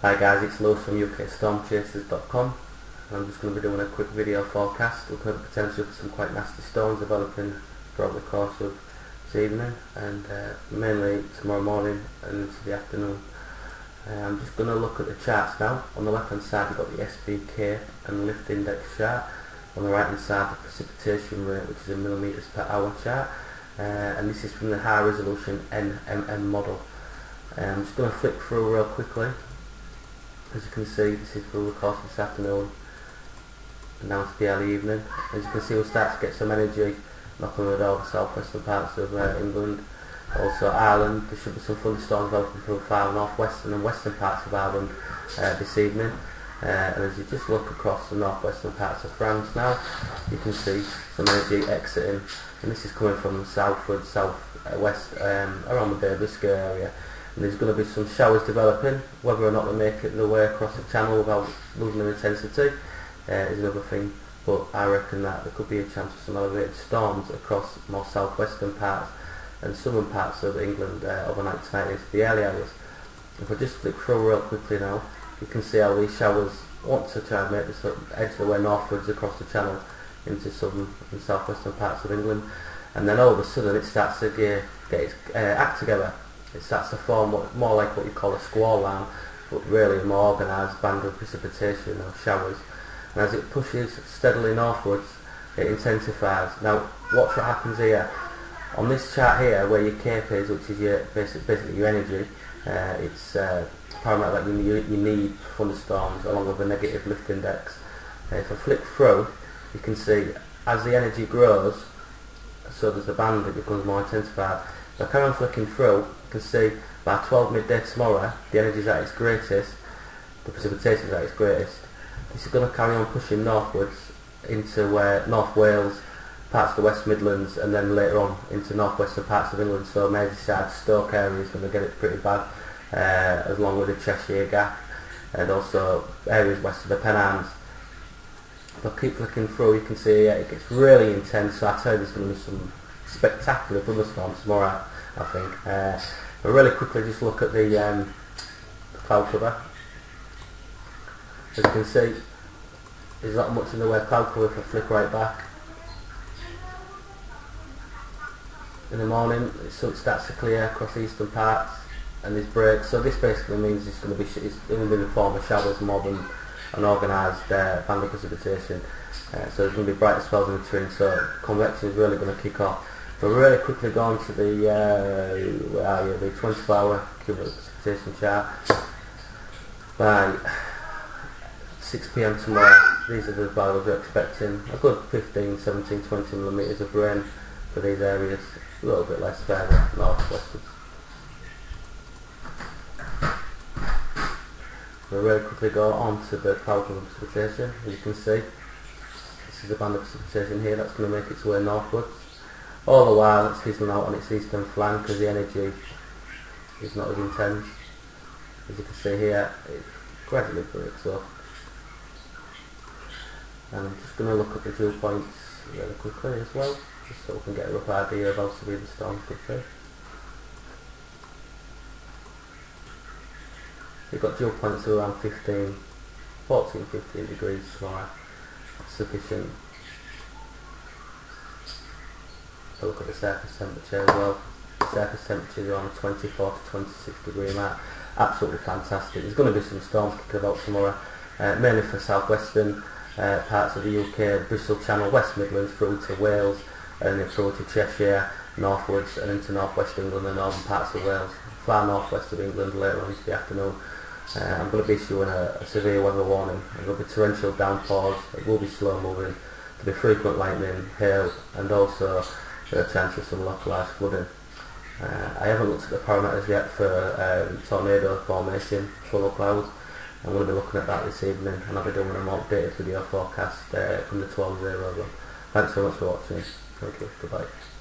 Hi guys, it's Lewis from UKStormchasers.com, and I'm just going to be doing a quick video forecast looking at the potential for some quite nasty storms developing throughout the course of this evening and mainly tomorrow morning and into the afternoon. I'm just going to look at the charts now. On the left hand side we've got the SPK and lift index chart. On the right hand side the precipitation rate, which is a millimetres per hour chart, and this is from the high resolution NMM model. I'm just going to flick through real quickly. As you can see, this is through the course of this afternoon and now to the early evening. As you can see, we'll start to get some energy knocking over the southwestern parts of England. Also Ireland, there should be some thunderstorms developing through far northwestern and western parts of Ireland this evening. And as you just look across the northwestern parts of France now, you can see some energy exiting, and this is coming from the southward, southwest, around the Bay Biscay area. And there's going to be some showers developing. Whether or not they make it their way across the channel without losing their intensity is another thing, but I reckon that there could be a chance of some elevated storms across more southwestern parts and southern parts of England overnight tonight into the early hours. If I just flick through real quickly now, you can see how these showers want to try and make this edge their way northwards across the channel into southern and southwestern parts of England, and then all of a sudden it starts to get its act together. It starts to form more like what you call a squall line, but really a more organised band of precipitation or showers. And as it pushes steadily northwards, it intensifies. Now, watch what happens here. On this chart here, where your cape is, which is your basically your energy, it's paramount that you need thunderstorms along with a negative lift index. If I flick through, you can see as the energy grows, so does the band. It becomes more intensified. If I carry on flicking through, you can see by 12 midday tomorrow, the energy is at its greatest, the precipitation is at its greatest. This is going to carry on pushing northwards into North Wales, parts of the West Midlands, and then later on into northwestern parts of England. So Merseyside, Stoke area is going to get it pretty bad, along with the Cheshire Gap, and also areas west of the Pennines. If I keep flicking through, you can see it gets really intense. So I tell you, there's going to be some spectacular thunderstorms tomorrow, I think. But really quickly, just look at the cloud cover. As you can see, there's not much in the way of cloud cover. If I flick right back, in the morning it starts to clear across the eastern parts, and there's breaks. So this basically means it's going to be in the form of showers more than an organised band of precipitation. So there's going to be bright spells in between. So convection is really going to kick off. But really quickly going to the 24-hour cumulative precipitation chart. By 6 PM tomorrow, these are the values we're expecting. A good 15, 17, 20 millimetres of rain for these areas. A little bit less further northwestwards. We'll really quickly go on to the cloud cover precipitation. As you can see, this is a band of precipitation here that's going to make its way northwards. All the while it's fizzling out on its eastern flank as the energy is not as intense. As you can see here, it gradually breaks up. And I'm just going to look at the dew points really quickly as well, just so we can get a rough idea of how severe the storm could be. You've got dew points of around 14, 15 degrees tomorrow. Sufficient. So look at the surface temperature as well. The surface temperature is around 24 to 26 degree mark. Absolutely fantastic. There's going to be some storms kicking about tomorrow, mainly for southwestern parts of the UK, Bristol Channel, West Midlands through to Wales, and then through to Cheshire, northwards and into northwest England and northern parts of Wales, far northwest of England later on into the afternoon. I'm going to be issuing a severe weather warning. There will be torrential downpours, it will be slow moving, there will be frequent lightning, hail, and also a chance of some localised flooding. I haven't looked at the parameters yet for tornado formation, funnel clouds. I'm going to be looking at that this evening, and I'll be doing a more updated video forecast from the 12:00. Thanks so much for watching. Thank you. Goodbye.